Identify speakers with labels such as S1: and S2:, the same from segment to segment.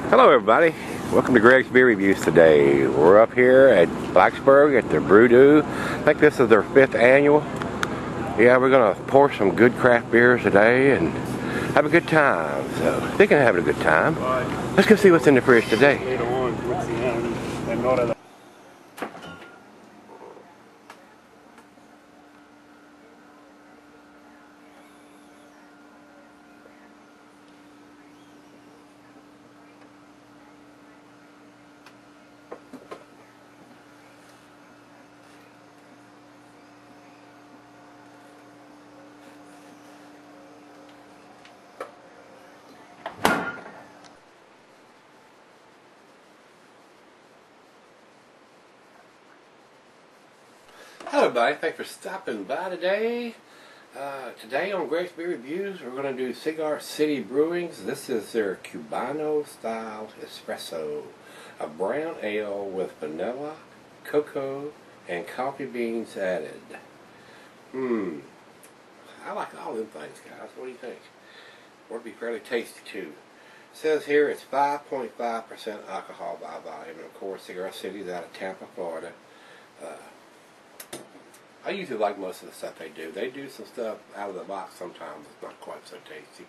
S1: Hello everybody, welcome to Gregsbeerreviews today. We're up here at Blacksburg at the Brew. I think this is their 5th annual. Yeah, we're going to pour some good craft beers today and have a good time. So, thinking of having a good time, let's go see what's in the fridge today. Hello everybody, thanks for stopping by today. Today on Gregsbeerreviews we're going to do Cigar City Brewings. This is their Cubano style espresso. A brown ale with vanilla, cocoa, and coffee beans added. I like all them things, guys. What do you think? Would be fairly tasty too. It says here it's 5.5% alcohol by volume, and of course Cigar City is out of Tampa, Florida. I usually like most of the stuff they do. They do some stuff out of the box sometimes. It's not quite so tasty.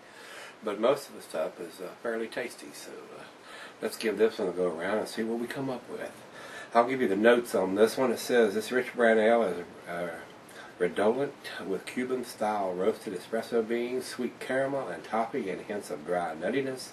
S1: But most of the stuff is fairly tasty. So let's give this one a go around and see what we come up with. I'll give you the notes on this one. It says this rich brown ale is redolent with Cuban-style roasted espresso beans, sweet caramel and toffee, and hints of dry nuttiness.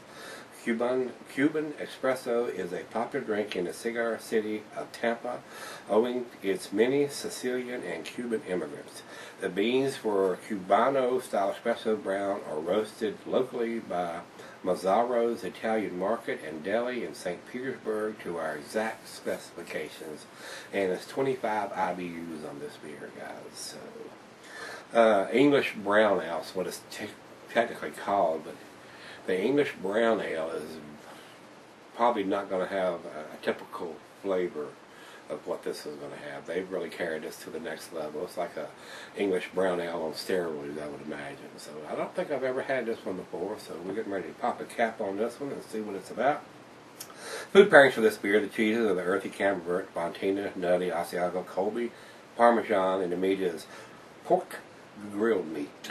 S1: Cuban espresso is a popular drink in the Cigar City of Tampa, owing to its many Sicilian and Cuban immigrants. The beans for Cubano-style espresso brown are roasted locally by Mazzaro's Italian Market and Deli in St. Petersburg to our exact specifications, and it's 25 IBUs on this beer, guys. So, English brown ale is what it's technically called, but the English brown ale is probably not going to have a typical flavor of what this is going to have. They've really carried this to the next level. It's like a English brown ale on steroids, I would imagine. So I don't think I've ever had this one before, so we're getting ready to pop a cap on this one and see what it's about. Food pairings for this beer: the cheeses are the earthy Camembert, Fontina, nutty, Asiago, Colby, Parmesan, and the meat is pork grilled meat.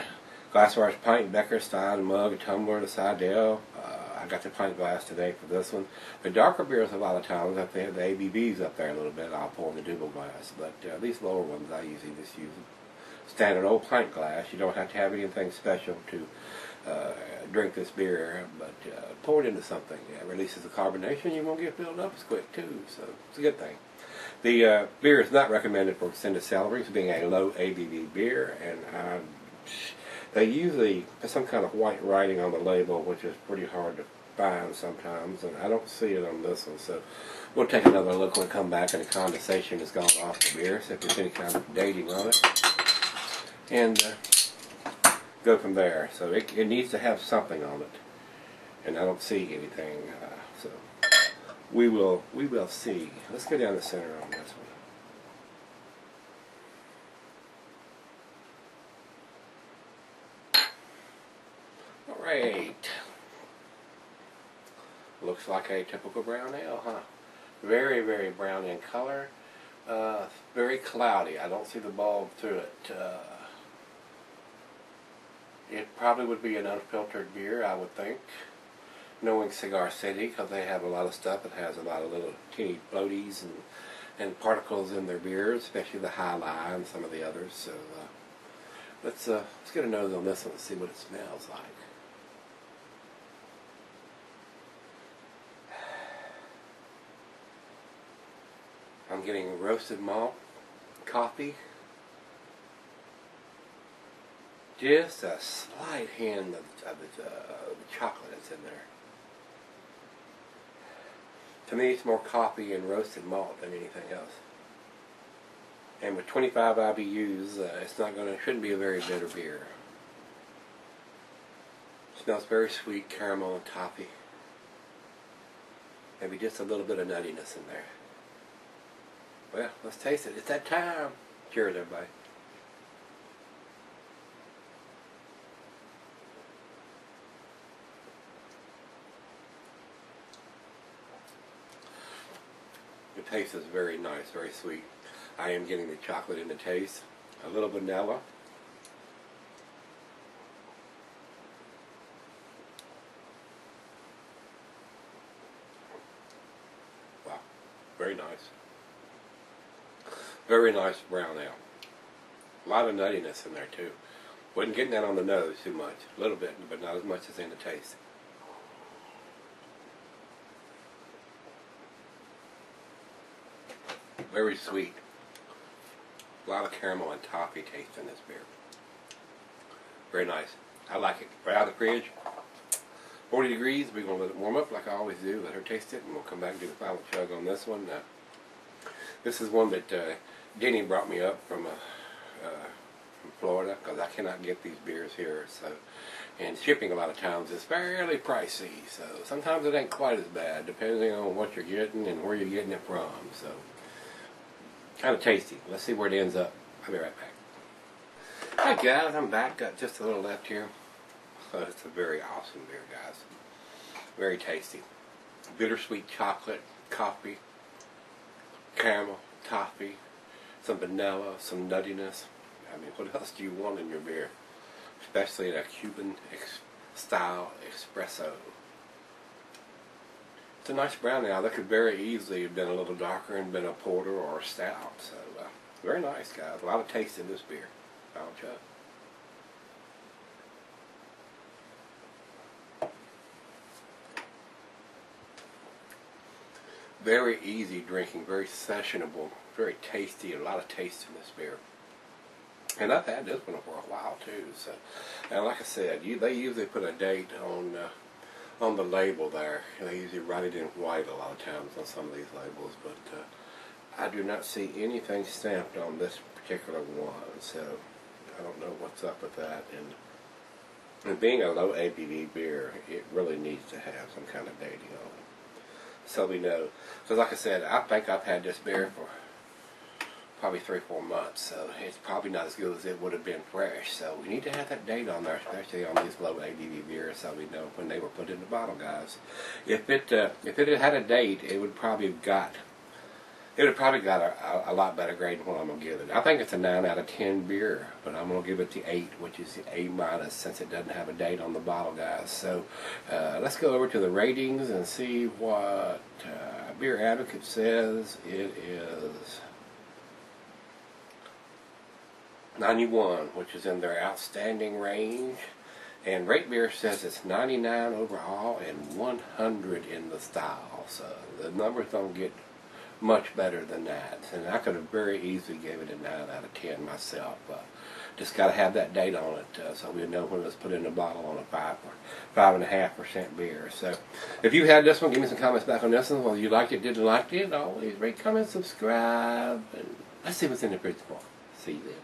S1: Glassware, pint, becker, stein, mug, a tumbler, the Sidell. I got the pint glass today for this one. The darker beers, a lot of times, if they have the ABVs up there a little bit, I'll pour in the double glass. But these lower ones, I usually just use standard old pint glass. You don't have to have anything special to drink this beer, but pour it into something. It releases the carbonation. You won't get filled up as quick, too, so it's a good thing. The beer is not recommended for extended celeries, being a low ABV beer, and they usually put some kind of white writing on the label, which is pretty hard to find sometimes, and I don't see it on this one. So we'll take another look when we come back and the condensation has gone off the beer, see if there's any kind of dating on it, and go from there. So it needs to have something on it, and I don't see anything. So we will see. Let's go down the center on this one. Alright, looks like a typical brown ale, huh? Very, very brown in color, very cloudy. I don't see the bulb through it. It probably would be an unfiltered beer, I would think, knowing Cigar City, because they have a lot of stuff that has a lot of little teeny floaties and particles in their beers, especially the High Lie and some of the others. So let's get a nose on this one and see what it smells like. I'm getting roasted malt, coffee, just a slight hint of the chocolate that's in there. To me, it's more coffee and roasted malt than anything else. And with 25 IBUs, shouldn't be a very bitter beer. It smells very sweet, caramel and toffee. Maybe just a little bit of nuttiness in there. Well, let's taste it. It's that time. Cheers, everybody. taste is very nice, very sweet. I am getting the chocolate in the taste. A little vanilla. Wow, very nice. Very nice brown ale. A lot of nuttiness in there too. Wasn't getting that on the nose too much. A little bit, but not as much as in the taste. Very sweet. A lot of caramel and toffee taste in this beer. Very nice. I like it. Right out of the fridge. 40 degrees. We're going to let it warm up like I always do. Let her taste it, and we'll come back and do the final chug on this one. This is one that Denny brought me up from Florida, because I cannot get these beers here. So, and shipping a lot of times is fairly pricey. So sometimes it ain't quite as bad, depending on what you're getting and where you're getting it from. So, kind of tasty. Let's see where it ends up. I'll be right back. Hi guys, I'm back. Got just a little left here. It's a very awesome beer, guys. Very tasty. Bittersweet chocolate, coffee, caramel, toffee, some vanilla, some nuttiness. I mean, what else do you want in your beer? Especially in a Cuban style espresso. It's a nice brown ale. That could very easily have been a little darker and been a porter or a stout. So, very nice, guys. A lot of taste in this beer. Final chug. Very easy drinking, very sessionable, very tasty, a lot of taste in this beer. And I've had this one for a while too. So, and like I said, they usually put a date on the label there. They usually write it in white a lot of times on some of these labels, but I do not see anything stamped on this particular one. So I don't know what's up with that. And being a low ABV beer, it really needs to have some kind of dating on it, so we know. Because like I said, I think I've had this beer for probably 3 or 4 months, so it's probably not as good as it would have been fresh. So we need to have that date on there, especially on these low ABV beers, so we know when they were put in the bottle, guys. If it had had a date, it would probably have got a lot better grade than what I'm gonna give it. I think it's a 9 out of 10 beer, but I'm gonna give it the 8, which is the A- since it doesn't have a date on the bottle, guys. So let's go over to the ratings and see what Beer Advocate says. It is 91, which is in their outstanding range, and Rate Beer says it's 99 overall and 100 in the style. So the numbers don't get much better than that, and I could have very easily gave it a 9 out of 10 myself. Just got to have that date on it, so we know when it was put in the bottle on a 5.5% beer. So if you had this one, give me some comments back on this one. Whether you liked it, didn't like it, always rate, comment, subscribe, and let's see what's in the fridge tomorrow. See you then.